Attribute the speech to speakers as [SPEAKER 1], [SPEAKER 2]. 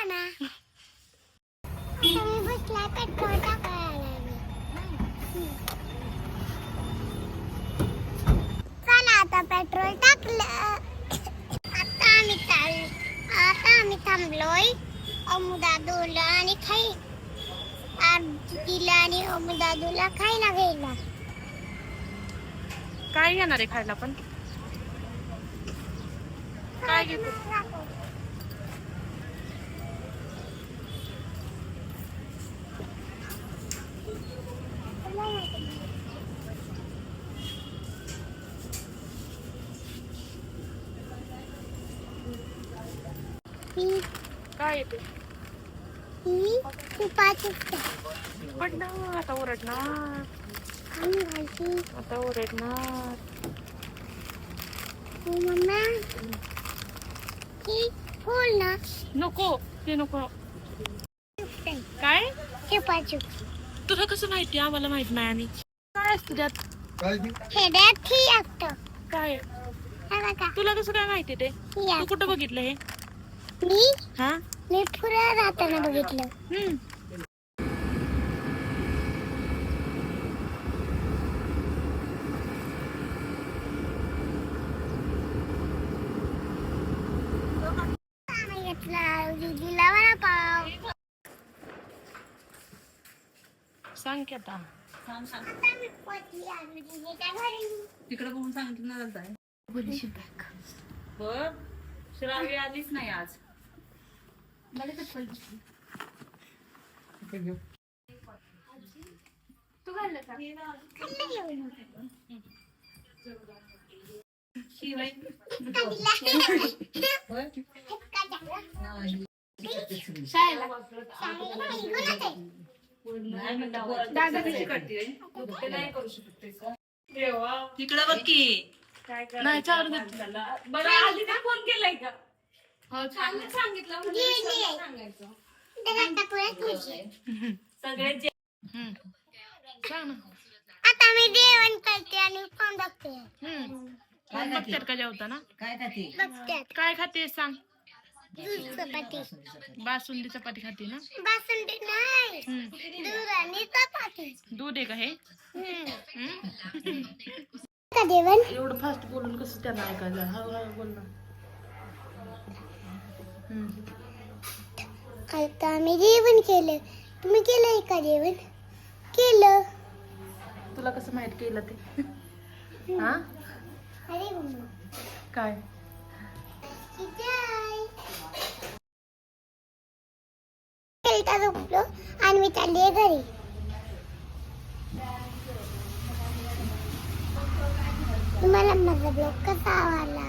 [SPEAKER 1] ना. तुम्ही बसला पेट्रोल टाकायला चला आता पेट्रोल टाकलं. आता आम्ही थांबलोय अमुदादूला आणि आरतीला आणि अमुदादूला खायला घ्यायला.
[SPEAKER 2] काय घेणार आहे खायला पण? काय घेतो? काय येते? पण ना आता ओरडणार. आता ओरडणार.
[SPEAKER 1] बोल ना.
[SPEAKER 2] नको ते नको. काय तुला कसं माहिती? आम्हाला माहित नाही. आणि काय असतं त्यात? काय तुला कसं काय माहिती ते? तू कुठं बघितलं हे?
[SPEAKER 1] मी पुढे राहताना बघितलं.
[SPEAKER 2] सांग की आता.
[SPEAKER 3] तिकडे बघून सांगितलं ना जाय. बघ श्राव्य आलीच नाही आज.
[SPEAKER 2] तू घाललं का? शाळेला
[SPEAKER 3] दादा कशी करते? नाही करू शकते. तिकडे बघ की.
[SPEAKER 2] नाही चालू दे.
[SPEAKER 3] बरं आधी ना फोन केलाय का?
[SPEAKER 2] हो
[SPEAKER 3] सांगितलं सांगायचं सगळे
[SPEAKER 2] सांग ना.
[SPEAKER 1] आता मी जेवण करते आणि फोन बघते.
[SPEAKER 2] बघतात का जेवताना?
[SPEAKER 1] बघतात
[SPEAKER 2] काय खाते सांग?
[SPEAKER 1] दूध चपाती.
[SPEAKER 2] बासुंदी चपाती खाते ना?
[SPEAKER 1] बासुंदी नाही, दूध आणि चपाती.
[SPEAKER 2] दूध आहे का हे?
[SPEAKER 1] का जेवण?
[SPEAKER 2] एवढं फास्ट बोलून कसं त्यांना ऐकायचं? हळूहळू बोल ना.
[SPEAKER 1] आता आम्ही जेवण केलं. तुम्ही केलंय का जेवण? केलं.
[SPEAKER 2] तुला कसं माहित केलं ते? हा
[SPEAKER 1] अरे मम्मा
[SPEAKER 2] काय?
[SPEAKER 1] झोपलो आणि मी चालली घरी. तुम्हाला माझा ब्लॉग कसा आवडला?